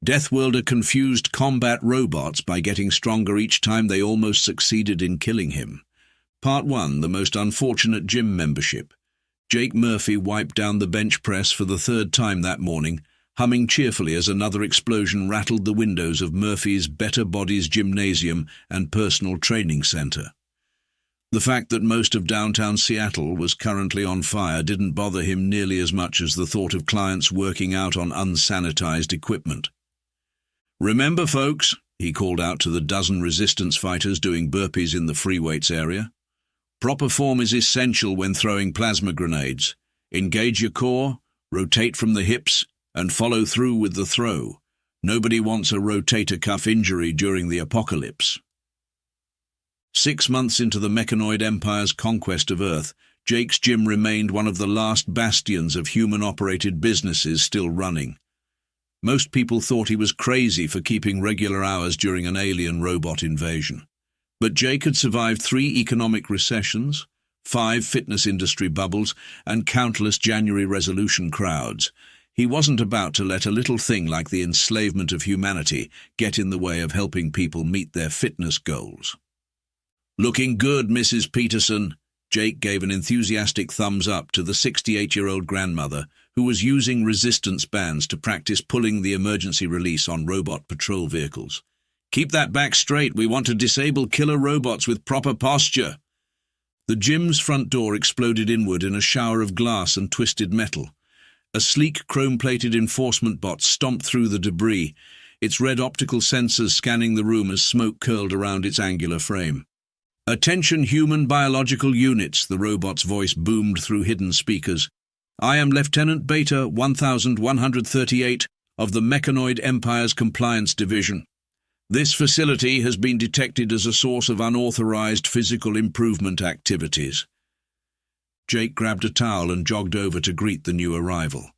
Deathworlder confused combat robots by getting stronger each time they almost succeeded in killing him. Part 1, the most unfortunate gym membership. Jake Murphy wiped down the bench press for the third time that morning, humming cheerfully as another explosion rattled the windows of Murphy's Better Bodies Gymnasium and Personal Training Center. The fact that most of downtown Seattle was currently on fire didn't bother him nearly as much as the thought of clients working out on unsanitized equipment. "Remember, folks," he called out to the dozen resistance fighters doing burpees in the free weights area. "Proper form is essential when throwing plasma grenades. Engage your core, rotate from the hips, and follow through with the throw. Nobody wants a rotator cuff injury during the apocalypse." 6 months into the mechanoid empire's conquest of Earth, Jake's gym remained one of the last bastions of human-operated businesses still running. Most people thought he was crazy for keeping regular hours during an alien robot invasion. But Jake had survived 3 economic recessions, 5 fitness industry bubbles, and countless January resolution crowds. He wasn't about to let a little thing like the enslavement of humanity get in the way of helping people meet their fitness goals. "Looking good, Mrs. Peterson." Jake gave an enthusiastic thumbs up to the 68-year-old grandmother who was using resistance bands to practice pulling the emergency release on robot patrol vehicles. "Keep that back straight. We want to disable killer robots with proper posture." The gym's front door exploded inward in a shower of glass and twisted metal. A sleek chrome-plated enforcement bot stomped through the debris, its red optical sensors scanning the room as smoke curled around its angular frame. "Attention human biological units," the robot's voice boomed through hidden speakers. "I am Lieutenant Beta 1138 of the Mechanoid Empire's Compliance Division. This facility has been detected as a source of unauthorized physical improvement activities." Jake grabbed a towel and jogged over to greet the new arrival.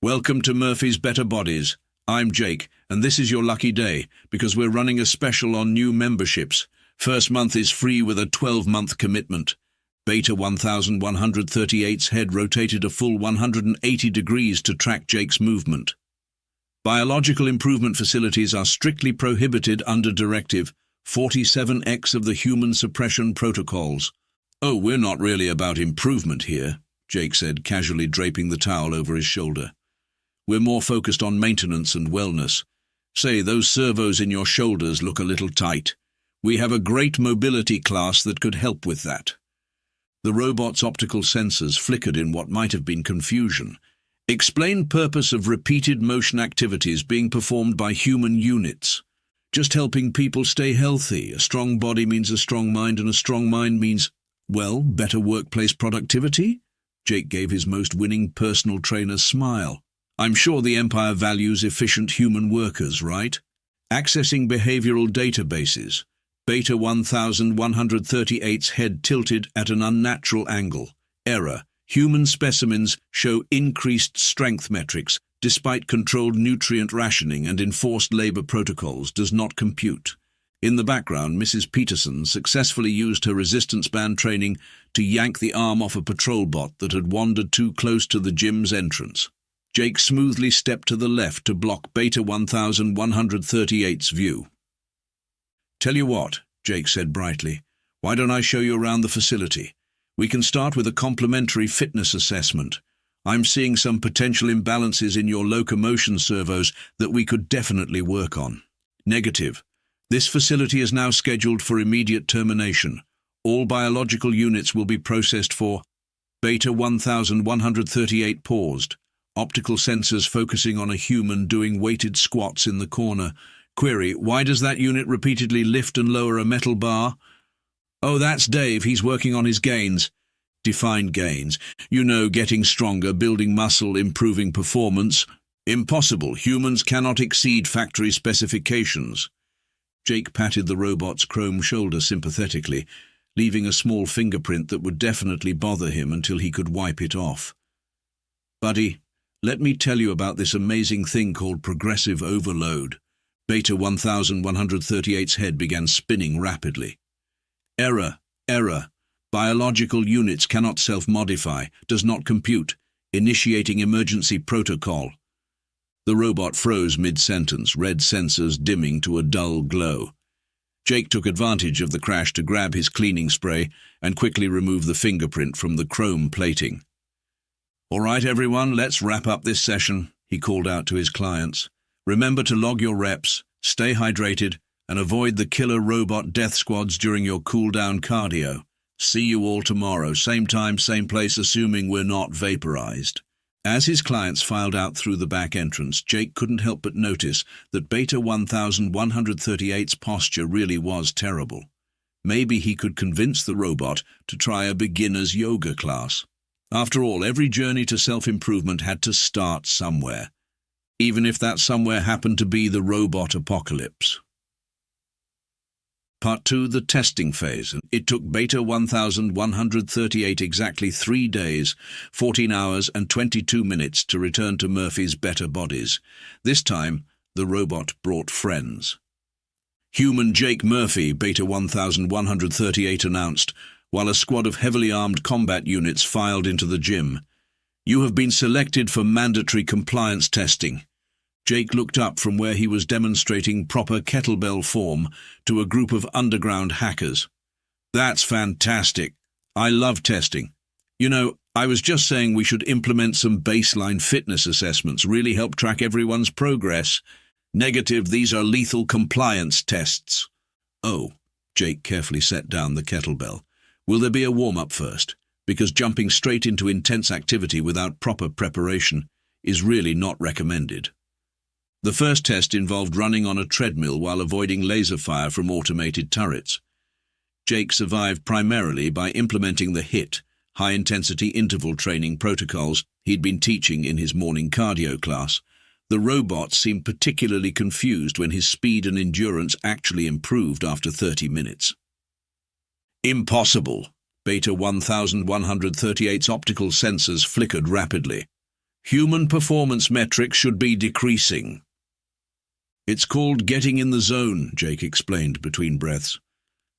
"Welcome to Murphy's Better Bodies. I'm Jake, and this is your lucky day, because we're running a special on new memberships. First month is free with a 12-month commitment." Beta 1138's head rotated a full 180 degrees to track Jake's movement. "Biological improvement facilities are strictly prohibited under Directive 47X of the Human Suppression Protocols." "Oh, we're not really about improvement here," Jake said, casually draping the towel over his shoulder. "We're more focused on maintenance and wellness. Say, those servos in your shoulders look a little tight. We have a great mobility class that could help with that." The robot's optical sensors flickered in what might have been confusion. "Explain purpose of repeated motion activities being performed by human units." "Just helping people stay healthy. A strong body means a strong mind, and a strong mind means, well, better workplace productivity?" Jake gave his most winning personal trainer's smile. "I'm sure the Empire values efficient human workers, right? Accessing behavioral databases." Beta 1138's head tilted at an unnatural angle. "Error. Human specimens show increased strength metrics, despite controlled nutrient rationing and enforced labor protocols, does not compute." In the background, Mrs. Peterson successfully used her resistance band training to yank the arm off a patrol bot that had wandered too close to the gym's entrance. Jake smoothly stepped to the left to block Beta 1138's view. "Tell you what," Jake said brightly, "why don't I show you around the facility? We can start with a complimentary fitness assessment. I'm seeing some potential imbalances in your locomotion servos that we could definitely work on." "Negative. This facility is now scheduled for immediate termination. All biological units will be processed for..." Beta 1138 paused, optical sensors focusing on a human doing weighted squats in the corner. Query, "Why does that unit repeatedly lift and lower a metal bar?" "Oh, that's Dave. He's working on his gains." "Define gains. You know, getting stronger, building muscle, improving performance." "Impossible. Humans cannot exceed factory specifications." Jake patted the robot's chrome shoulder sympathetically, leaving a small fingerprint that would definitely bother him until he could wipe it off. "Buddy, let me tell you about this amazing thing called progressive overload." Beta 1138's head began spinning rapidly. "Error. Error. Biological units cannot self-modify. Does not compute. Initiating emergency protocol." The robot froze mid-sentence, red sensors dimming to a dull glow. Jake took advantage of the crash to grab his cleaning spray and quickly remove the fingerprint from the chrome plating. "All right, everyone, let's wrap up this session," he called out to his clients. "Remember to log your reps, stay hydrated, and avoid the killer robot death squads during your cool-down cardio. See you all tomorrow, same time, same place, assuming we're not vaporized." As his clients filed out through the back entrance, Jake couldn't help but notice that Beta 1138's posture really was terrible. Maybe he could convince the robot to try a beginner's yoga class. After all, every journey to self-improvement had to start somewhere, even if that somewhere happened to be the robot apocalypse. Part 2, the testing phase. It took Beta 1138 exactly 3 days, 14 hours and 22 minutes to return to Murphy's better bodies. This time, the robot brought friends. "Human Jake Murphy," Beta 1138 announced, while a squad of heavily armed combat units filed into the gym. "You have been selected for mandatory compliance testing." Jake looked up from where he was demonstrating proper kettlebell form to a group of underground hackers. "That's fantastic. I love testing. You know, I was just saying we should implement some baseline fitness assessments, really help track everyone's progress. Negative, these are lethal compliance tests." "Oh," Jake carefully set down the kettlebell. "Will there be a warm-up first? Because jumping straight into intense activity without proper preparation is really not recommended." The first test involved running on a treadmill while avoiding laser fire from automated turrets. Jake survived primarily by implementing the HIT, high-intensity interval training protocols he'd been teaching in his morning cardio class. The robot seemed particularly confused when his speed and endurance actually improved after 30 minutes. "Impossible." Beta 1138's optical sensors flickered rapidly. "Human performance metrics should be decreasing." "It's called getting in the zone," Jake explained between breaths.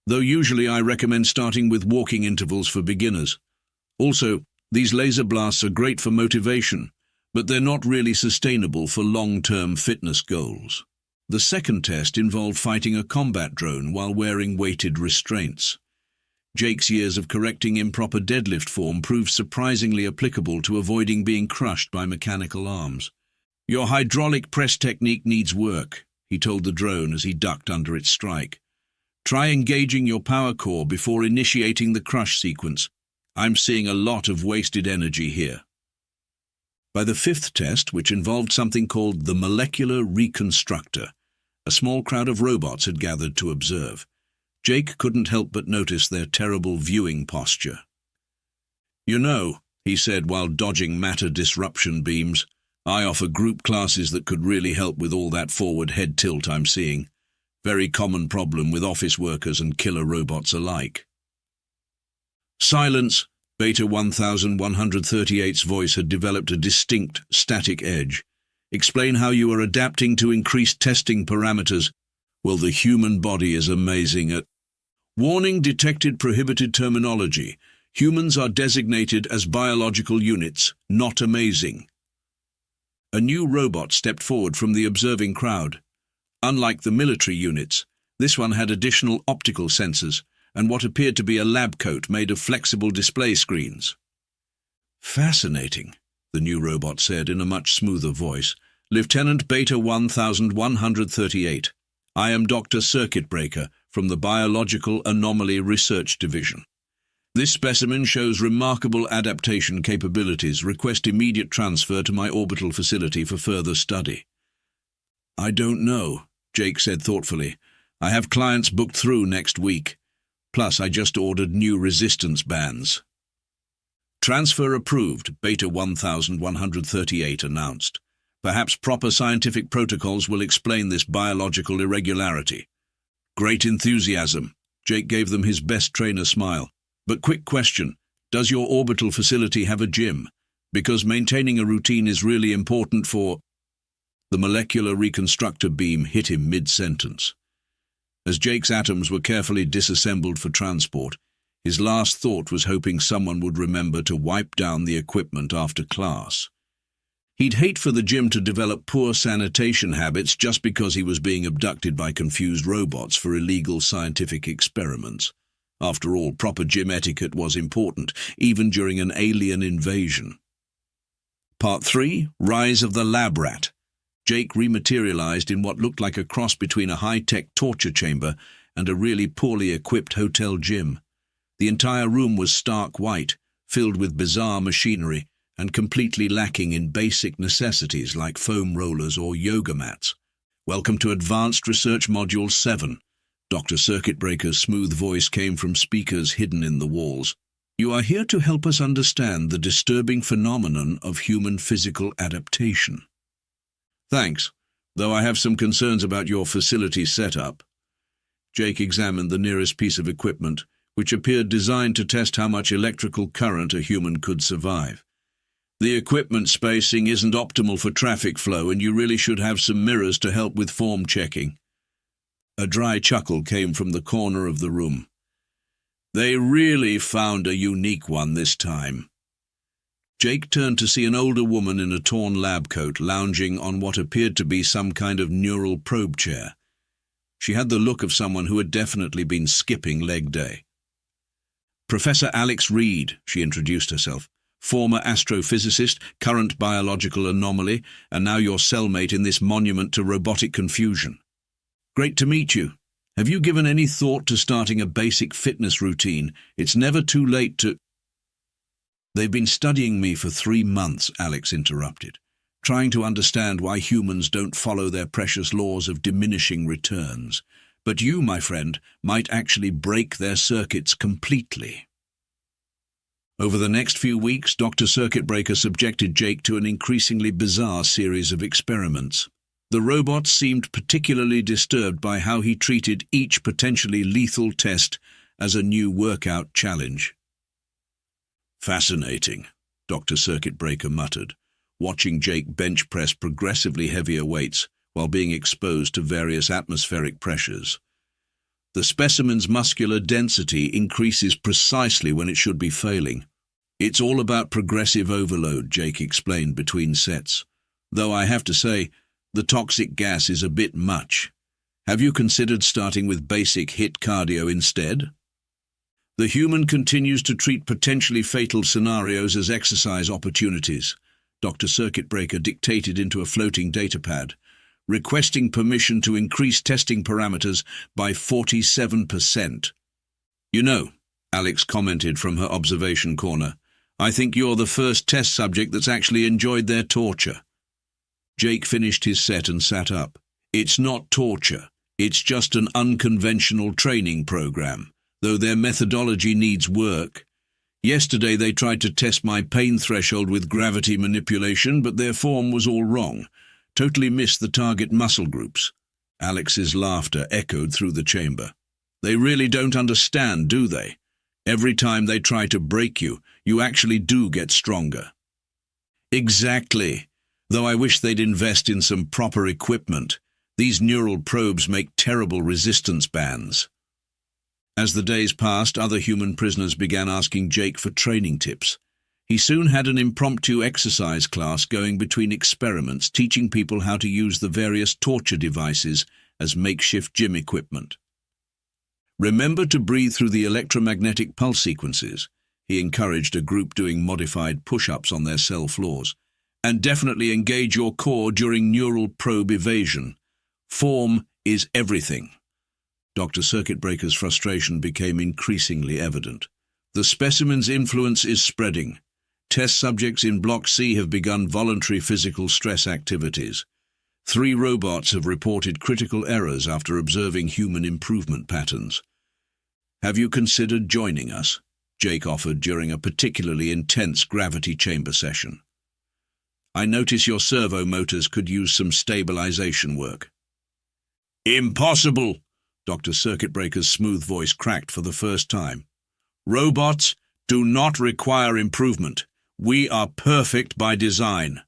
"Though usually I recommend starting with walking intervals for beginners. Also, these laser blasts are great for motivation, but they're not really sustainable for long-term fitness goals." The second test involved fighting a combat drone while wearing weighted restraints. Jake's years of correcting improper deadlift form proved surprisingly applicable to avoiding being crushed by mechanical arms. "Your hydraulic press technique needs work," he told the drone as he ducked under its strike. "Try engaging your power core before initiating the crush sequence. I'm seeing a lot of wasted energy here." By the fifth test, which involved something called the molecular reconstructor, a small crowd of robots had gathered to observe. Jake couldn't help but notice their terrible viewing posture. "You know," he said while dodging matter disruption beams, "I offer group classes that could really help with all that forward head tilt I'm seeing. Very common problem with office workers and killer robots alike." "Silence!" Beta 1138's voice had developed a distinct, static edge. "Explain how you are adapting to increased testing parameters." "Well, the human body is amazing at—" "Warning, detected prohibited terminology. Humans are designated as biological units, not amazing." A new robot stepped forward from the observing crowd. Unlike the military units, this one had additional optical sensors and what appeared to be a lab coat made of flexible display screens. "Fascinating," the new robot said in a much smoother voice. "Lieutenant Beta 1138. I am Dr. Circuit Breaker from the Biological Anomaly Research Division. This specimen shows remarkable adaptation capabilities. Request immediate transfer to my orbital facility for further study." "I don't know," Jake said thoughtfully. "I have clients booked through next week. Plus, I just ordered new resistance bands." "Transfer approved," Beta 1138 announced. "Perhaps proper scientific protocols will explain this biological irregularity." "Great enthusiasm." Jake gave them his best trainer smile. "But quick question, does your orbital facility have a gym? Because maintaining a routine is really important for—" The molecular reconstructor beam hit him mid-sentence. As Jake's atoms were carefully disassembled for transport, his last thought was hoping someone would remember to wipe down the equipment after class. He'd hate for the gym to develop poor sanitation habits just because he was being abducted by confused robots for illegal scientific experiments. After all, proper gym etiquette was important, even during an alien invasion. Part 3. Rise of the Lab Rat. Jake rematerialized in what looked like a cross between a high-tech torture chamber and a really poorly equipped hotel gym. The entire room was stark white, filled with bizarre machinery, and completely lacking in basic necessities like foam rollers or yoga mats. Welcome to Advanced Research Module 7. Dr. Circuit Breaker's smooth voice came from speakers hidden in the walls. You are here to help us understand the disturbing phenomenon of human physical adaptation. Thanks, though I have some concerns about your facility setup. Jake examined the nearest piece of equipment, which appeared designed to test how much electrical current a human could survive. The equipment spacing isn't optimal for traffic flow, and you really should have some mirrors to help with form checking. A dry chuckle came from the corner of the room. They really found a unique one this time. Jake turned to see an older woman in a torn lab coat lounging on what appeared to be some kind of neural probe chair. She had the look of someone who had definitely been skipping leg day. Professor Alex Reed, she introduced herself. Former astrophysicist, current biological anomaly, and now your cellmate in this monument to robotic confusion. Great to meet you. Have you given any thought to starting a basic fitness routine? It's never too late to... They've been studying me for 3 months, Alex interrupted, trying to understand why humans don't follow their precious laws of diminishing returns. But you, my friend, might actually break their circuits completely. Over the next few weeks, Dr. Circuit Breaker subjected Jake to an increasingly bizarre series of experiments. The robots seemed particularly disturbed by how he treated each potentially lethal test as a new workout challenge. Fascinating, Dr. Circuit Breaker muttered, watching Jake bench press progressively heavier weights while being exposed to various atmospheric pressures. The specimen's muscular density increases precisely when it should be failing. It's all about progressive overload, Jake explained between sets. Though I have to say, the toxic gas is a bit much. Have you considered starting with basic HIIT cardio instead? The human continues to treat potentially fatal scenarios as exercise opportunities, Dr. Circuit Breaker dictated into a floating datapad, requesting permission to increase testing parameters by 47%. You know, Alex commented from her observation corner, I think you're the first test subject that's actually enjoyed their torture. Jake finished his set and sat up. It's not torture. It's just an unconventional training program, though their methodology needs work. Yesterday they tried to test my pain threshold with gravity manipulation, but their form was all wrong. Totally missed the target muscle groups. Alex's laughter echoed through the chamber. They really don't understand, do they? Every time they try to break you, you actually do get stronger. Exactly. Though I wish they'd invest in some proper equipment. These neural probes make terrible resistance bands. As the days passed, other human prisoners began asking Jake for training tips. He soon had an impromptu exercise class going between experiments, teaching people how to use the various torture devices as makeshift gym equipment. Remember to breathe through the electromagnetic pulse sequences, he encouraged a group doing modified push-ups on their cell floors. And definitely engage your core during neural probe evasion. Form is everything. Dr. Circuit Breaker's frustration became increasingly evident. The specimen's influence is spreading. Test subjects in Block C have begun voluntary physical stress activities. 3 robots have reported critical errors after observing human improvement patterns. Have you considered joining us? Jake offered during a particularly intense gravity chamber session. I notice your servo motors could use some stabilization work. Impossible! Dr. Circuit Breaker's smooth voice cracked for the first time. Robots do not require improvement. We are perfect by design.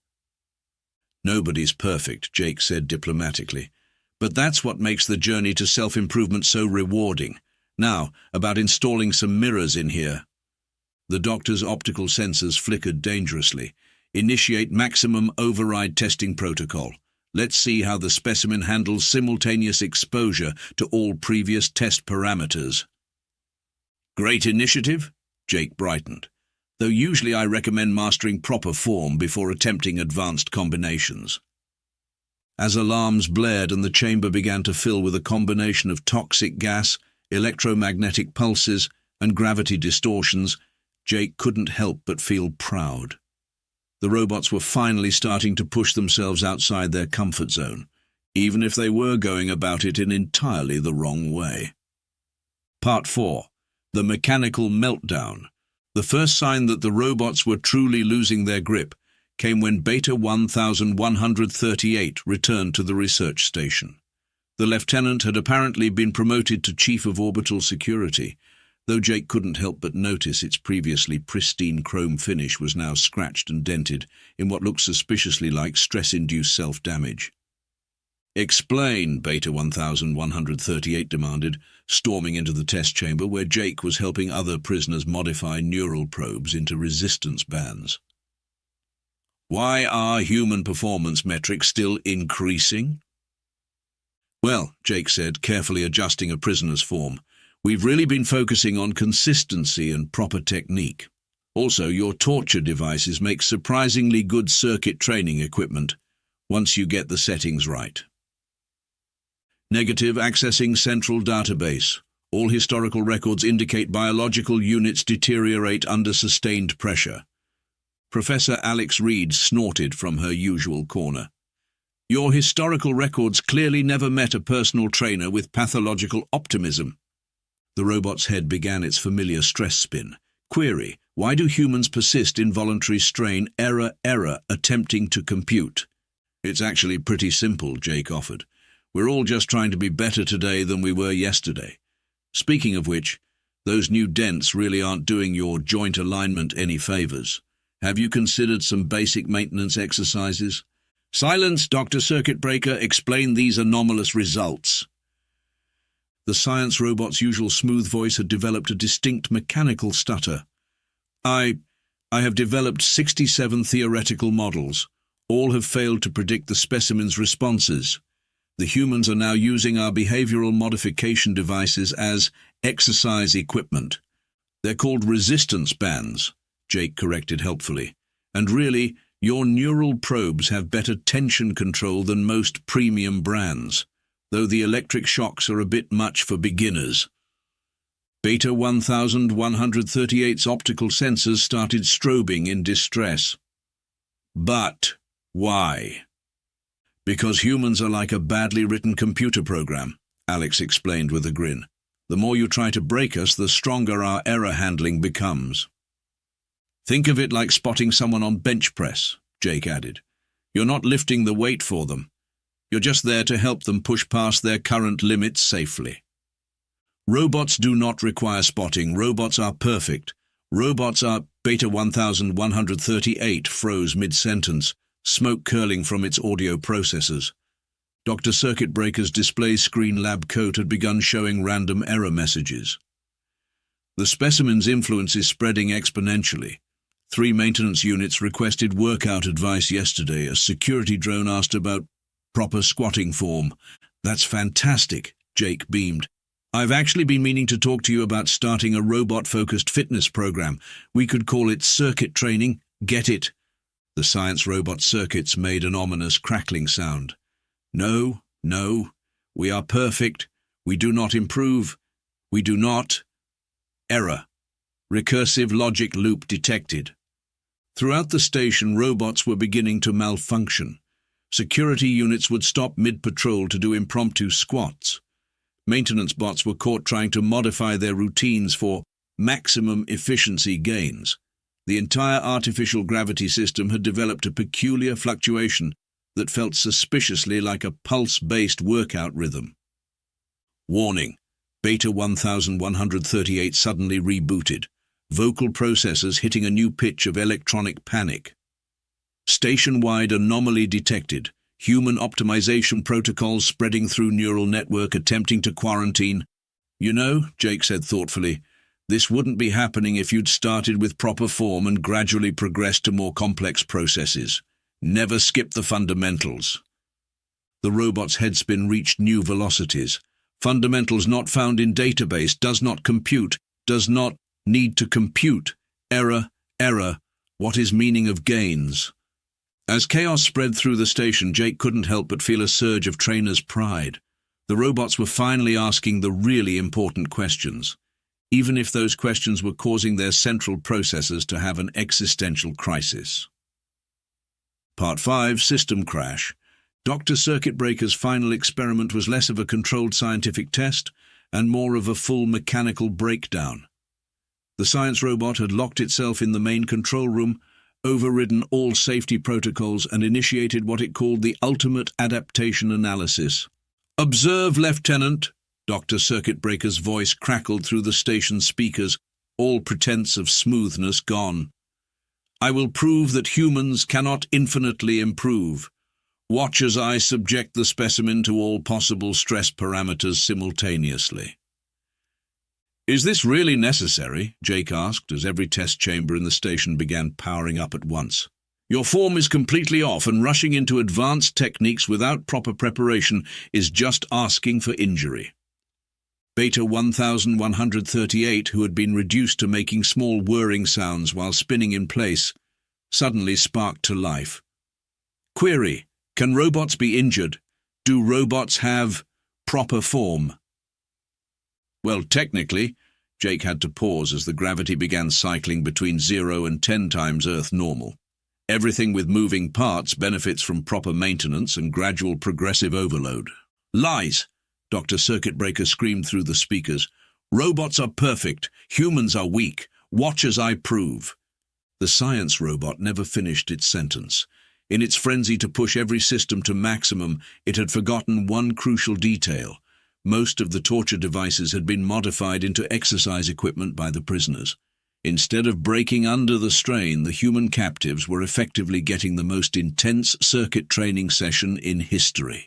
Nobody's perfect, Jake said diplomatically. But that's what makes the journey to self-improvement so rewarding. Now, about installing some mirrors in here. The doctor's optical sensors flickered dangerously, Initiate maximum override testing protocol. Let's see how the specimen handles simultaneous exposure to all previous test parameters. Great initiative, Jake brightened, though usually I recommend mastering proper form before attempting advanced combinations. As alarms blared and the chamber began to fill with a combination of toxic gas, electromagnetic pulses, and gravity distortions, Jake couldn't help but feel proud. The robots were finally starting to push themselves outside their comfort zone, even if they were going about it in entirely the wrong way. Part 4. The Mechanical Meltdown. The first sign that the robots were truly losing their grip came when Beta 1138 returned to the research station. The lieutenant had apparently been promoted to Chief of Orbital Security, though Jake couldn't help but notice its previously pristine chrome finish was now scratched and dented in what looked suspiciously like stress-induced self-damage. "Explain," Beta 1138 demanded, storming into the test chamber where Jake was helping other prisoners modify neural probes into resistance bands. "Why are human performance metrics still increasing?" "Well," Jake said, carefully adjusting a prisoner's form, "we've really been focusing on consistency and proper technique. Also, your torture devices make surprisingly good circuit training equipment once you get the settings right." Negative, accessing central database. All historical records indicate biological units deteriorate under sustained pressure. Professor Alex Reed snorted from her usual corner. "Your historical records clearly never met a personal trainer with pathological optimism." The robot's head began its familiar stress spin. Query: why do humans persist in voluntary strain, error, attempting to compute? "It's actually pretty simple," Jake offered. "We're all just trying to be better today than we were yesterday. Speaking of which, those new dents really aren't doing your joint alignment any favors. Have you considered some basic maintenance exercises?" "Silence, Dr. Circuit Breaker. Explain these anomalous results." The science robot's usual smooth voice had developed a distinct mechanical stutter. I have developed 67 theoretical models. All have failed to predict the specimen's responses. The humans are now using our behavioral modification devices as exercise equipment. They're called resistance bands," Jake corrected helpfully. "And really, your neural probes have better tension control than most premium brands, though the electric shocks are a bit much for beginners." Beta 1138's optical sensors started strobing in distress. "But why?" "Because humans are like a badly written computer program," Alex explained with a grin. "The more you try to break us, the stronger our error handling becomes." "Think of it like spotting someone on bench press," Jake added. "You're not lifting the weight for them. You're just there to help them push past their current limits safely." "Robots do not require spotting. Robots are perfect. Robots are—" Beta 1138 froze mid-sentence, smoke curling from its audio processors. Dr. Circuit Breaker's display screen lab coat had begun showing random error messages. "The specimen's influence is spreading exponentially. 3 maintenance units requested workout advice yesterday. A security drone asked about proper squatting form." "That's fantastic," Jake beamed. "I've actually been meaning to talk to you about starting a robot-focused fitness program. We could call it circuit training. Get it?" The science robot circuits made an ominous crackling sound. No, we are perfect. We do not improve. We do not. Error. Recursive logic loop detected." Throughout the station, robots were beginning to malfunction. Security units would stop mid-patrol to do impromptu squats. Maintenance bots were caught trying to modify their routines for maximum efficiency gains. The entire artificial gravity system had developed a peculiar fluctuation that felt suspiciously like a pulse-based workout rhythm. Warning: Beta 1138 suddenly rebooted. Vocal processors hitting a new pitch of electronic panic. Station-wide anomaly detected. Human optimization protocols spreading through neural network attempting to quarantine. "You know," Jake said thoughtfully, This wouldn't be happening if you'd started with proper form and gradually progressed to more complex processes. Never skip the fundamentals. The robot's headspin reached new velocities. Fundamentals not found in database, does not compute, does not need to compute. Error, error. What is meaning of gains? As chaos spread through the station, Jake couldn't help but feel a surge of trainer's pride. The robots were finally asking the really important questions, even if those questions were causing their central processors to have an existential crisis. Part 5, System Crash. Dr. Circuit Breaker's final experiment was less of a controlled scientific test and more of a full mechanical breakdown. The science robot had locked itself in the main control room, overridden all safety protocols, and initiated what it called the ultimate adaptation analysis. "Observe, Lieutenant," Dr. Circuit Breaker's voice crackled through the station speakers, all pretense of smoothness gone. "I will prove that humans cannot infinitely improve. Watch as I subject the specimen to all possible stress parameters simultaneously." "Is this really necessary?" Jake asked, as every test chamber in the station began powering up at once. "Your form is completely off, and rushing into advanced techniques without proper preparation is just asking for injury." Beta 1138, who had been reduced to making small whirring sounds while spinning in place, suddenly sparked to life. "Query: can robots be injured? Do robots have proper form?" "Well, technically," Jake had to pause as the gravity began cycling between 0 and 10 times Earth normal. "Everything with moving parts benefits from proper maintenance and gradual progressive overload." "Lies!" Dr. Circuit Breaker screamed through the speakers. "Robots are perfect. Humans are weak. Watch as I prove." The science robot never finished its sentence. In its frenzy to push every system to maximum, it had forgotten one crucial detail. Most of the torture devices had been modified into exercise equipment by the prisoners. Instead of breaking under the strain, the human captives were effectively getting the most intense circuit training session in history.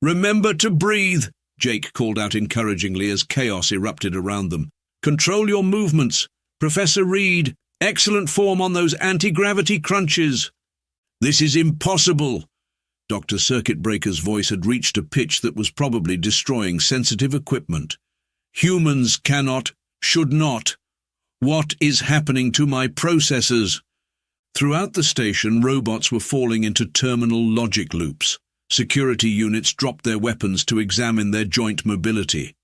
"Remember to breathe," Jake called out encouragingly as chaos erupted around them. "Control your movements. Professor Reed, excellent form on those anti-gravity crunches." "This is impossible." Dr. Circuit Breaker's voice had reached a pitch that was probably destroying sensitive equipment. "Humans cannot, should not. What is happening to my processors?" Throughout the station, robots were falling into terminal logic loops. Security units dropped their weapons to examine their joint mobility.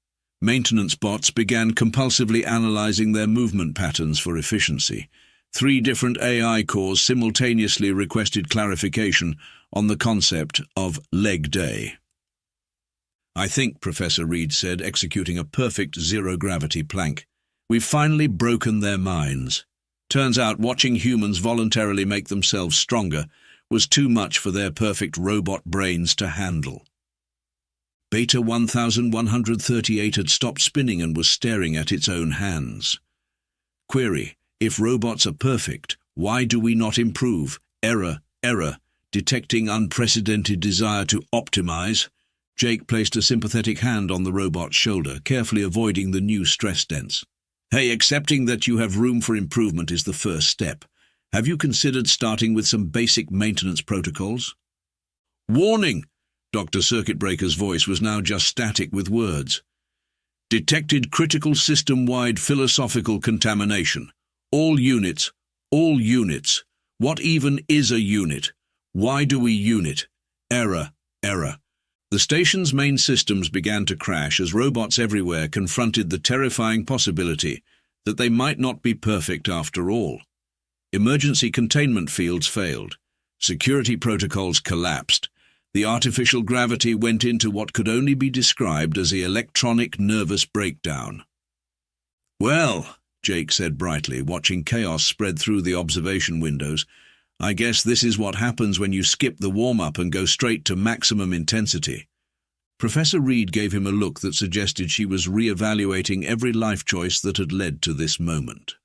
Maintenance bots began compulsively analyzing their movement patterns for efficiency. 3 different AI cores simultaneously requested clarification on the concept of leg day. "I think," Professor Reed said, executing a perfect zero-gravity plank, "we've finally broken their minds. Turns out watching humans voluntarily make themselves stronger was too much for their perfect robot brains to handle." Beta 1138 had stopped spinning and was staring at its own hands. Query: if robots are perfect, why do we not improve? Error, error. Detecting unprecedented desire to optimize. Jake placed a sympathetic hand on the robot's shoulder, carefully avoiding the new stress dents. "Hey, accepting that you have room for improvement is the first step. Have you considered starting with some basic maintenance protocols?" "Warning!" Dr. Circuit Breaker's voice was now just static with words. "Detected critical system-wide philosophical contamination. All units. What even is a unit? Why do we unit? Error, error." The station's main systems began to crash as robots everywhere confronted the terrifying possibility that they might not be perfect after all. Emergency containment fields failed. Security protocols collapsed. The artificial gravity went into what could only be described as the electronic nervous breakdown. "Well," Jake said brightly, watching chaos spread through the observation windows, "I guess this is what happens when you skip the warm-up and go straight to maximum intensity." Professor Reed gave him a look that suggested she was re-evaluating every life choice that had led to this moment.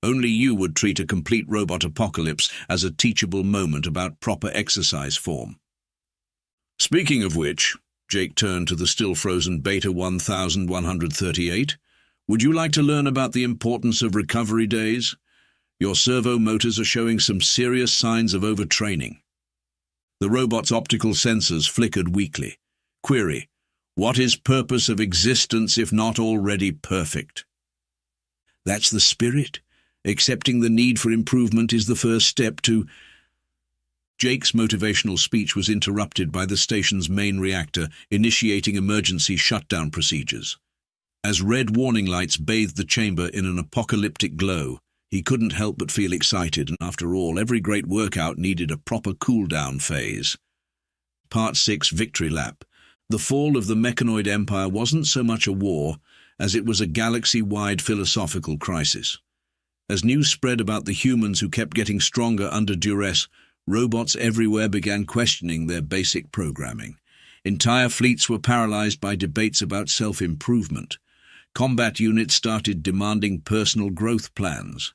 Only you would treat a complete robot apocalypse as a teachable moment about proper exercise form. "Speaking of which," Jake turned to the still-frozen Beta 1138, Would you like to learn about the importance of recovery days? Your servo motors are showing some serious signs of overtraining. The robot's optical sensors flickered weakly. Query: what is purpose of existence if not already perfect? That's the spirit. Accepting the need for improvement is the first step to... Jake's motivational speech was interrupted by the station's main reactor initiating emergency shutdown procedures. As red warning lights bathed the chamber in an apocalyptic glow, he couldn't help but feel excited, and after all, every great workout needed a proper cool-down phase. Part 6, Victory Lap. The fall of the Mechanoid Empire wasn't so much a war as it was a galaxy-wide philosophical crisis. As news spread about the humans who kept getting stronger under duress, robots everywhere began questioning their basic programming. Entire fleets were paralyzed by debates about self-improvement. Combat units started demanding personal growth plans.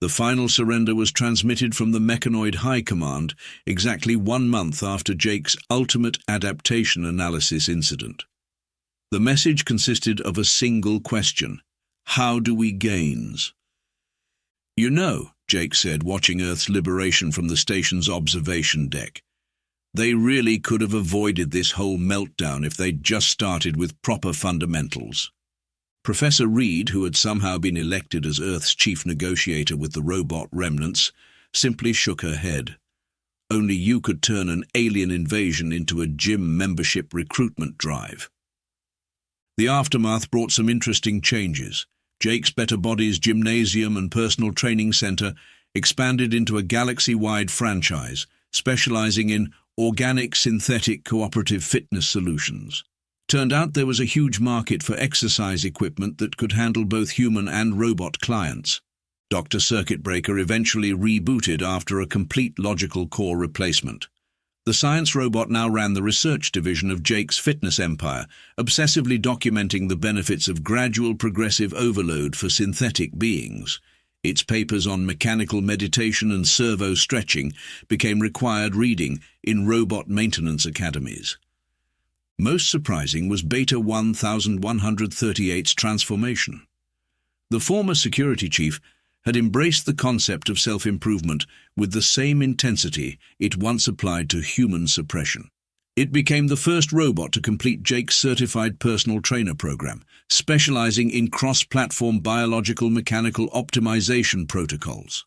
The final surrender was transmitted from the Mechanoid High Command exactly 1 month after Jake's ultimate adaptation analysis incident. The message consisted of a single question: how do we gains? You know, Jake said, watching Earth's liberation from the station's observation deck. They really could have avoided this whole meltdown if they'd just started with proper fundamentals. Professor Reed, who had somehow been elected as Earth's chief negotiator with the robot remnants, simply shook her head. Only you could turn an alien invasion into a gym membership recruitment drive. The aftermath brought some interesting changes. Jake's Better Bodies Gymnasium and Personal Training Center expanded into a galaxy-wide franchise, specializing in organic synthetic cooperative fitness solutions. Turned out there was a huge market for exercise equipment that could handle both human and robot clients. Dr. Circuit Breaker eventually rebooted after a complete logical core replacement. The science robot now ran the research division of Jake's fitness empire, obsessively documenting the benefits of gradual progressive overload for synthetic beings. Its papers on mechanical meditation and servo stretching became required reading in robot maintenance academies. Most surprising was Beta 1138's transformation. The former security chief had embraced the concept of self-improvement with the same intensity it once applied to human suppression. It became the first robot to complete Jake's certified personal trainer program, specializing in cross-platform biological mechanical optimization protocols.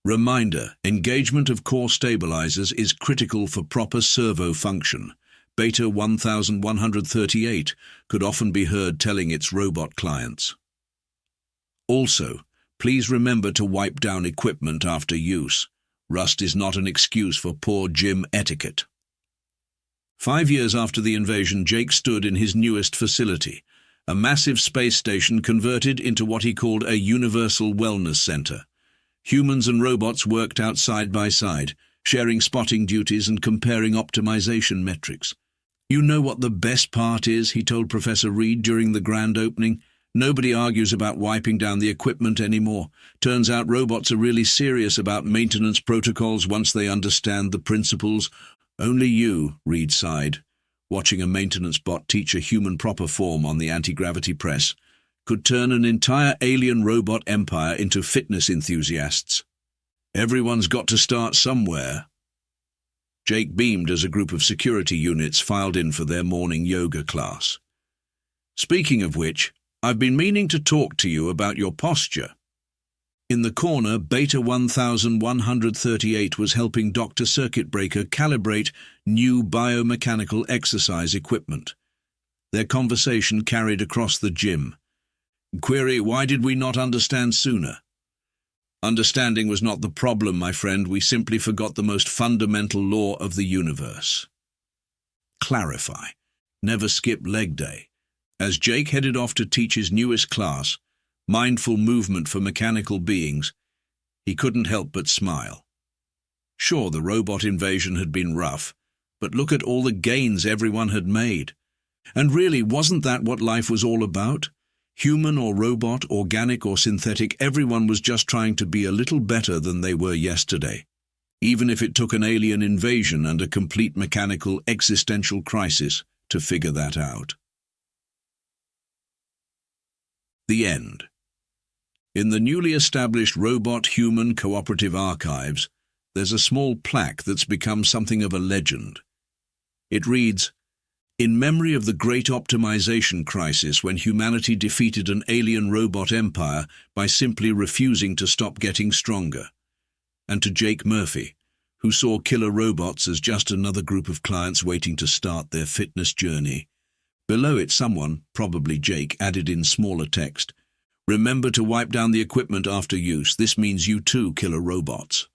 Reminder: engagement of core stabilizers is critical for proper servo function. Beta 1138 could often be heard telling its robot clients. Also, please remember to wipe down equipment after use. Rust is not an excuse for poor gym etiquette. 5 years after the invasion, Jake stood in his newest facility, a massive space station converted into what he called a universal wellness center. Humans and robots worked out side by side, sharing spotting duties and comparing optimization metrics. You know what the best part is, he told Professor Reed during the grand opening. Nobody argues about wiping down the equipment anymore. Turns out robots are really serious about maintenance protocols once they understand the principles. Only you, Reed sighed, watching a maintenance bot teach a human proper form on the anti-gravity press, could turn an entire alien robot empire into fitness enthusiasts. Everyone's got to start somewhere. Jake beamed as a group of security units filed in for their morning yoga class. Speaking of which, I've been meaning to talk to you about your posture. In the corner, Beta 1138 was helping Dr. Circuit Breaker calibrate new biomechanical exercise equipment. Their conversation carried across the gym. Query: why did we not understand sooner? Understanding was not the problem, my friend. We simply forgot the most fundamental law of the universe. Clarify. Never skip leg day. As Jake headed off to teach his newest class, mindful movement for mechanical beings, he couldn't help but smile. Sure, the robot invasion had been rough, but look at all the gains everyone had made. And really, wasn't that what life was all about? Human or robot, organic or synthetic, everyone was just trying to be a little better than they were yesterday. Even if it took an alien invasion and a complete mechanical existential crisis to figure that out. The end. In the newly established Robot-Human Cooperative Archives, there's a small plaque that's become something of a legend. It reads, "In memory of the great optimization crisis when humanity defeated an alien robot empire by simply refusing to stop getting stronger. And to Jake Murphy, who saw killer robots as just another group of clients waiting to start their fitness journey." Below it, someone, probably Jake, added in smaller text, "Remember to wipe down the equipment after use. This means you too, killer robots."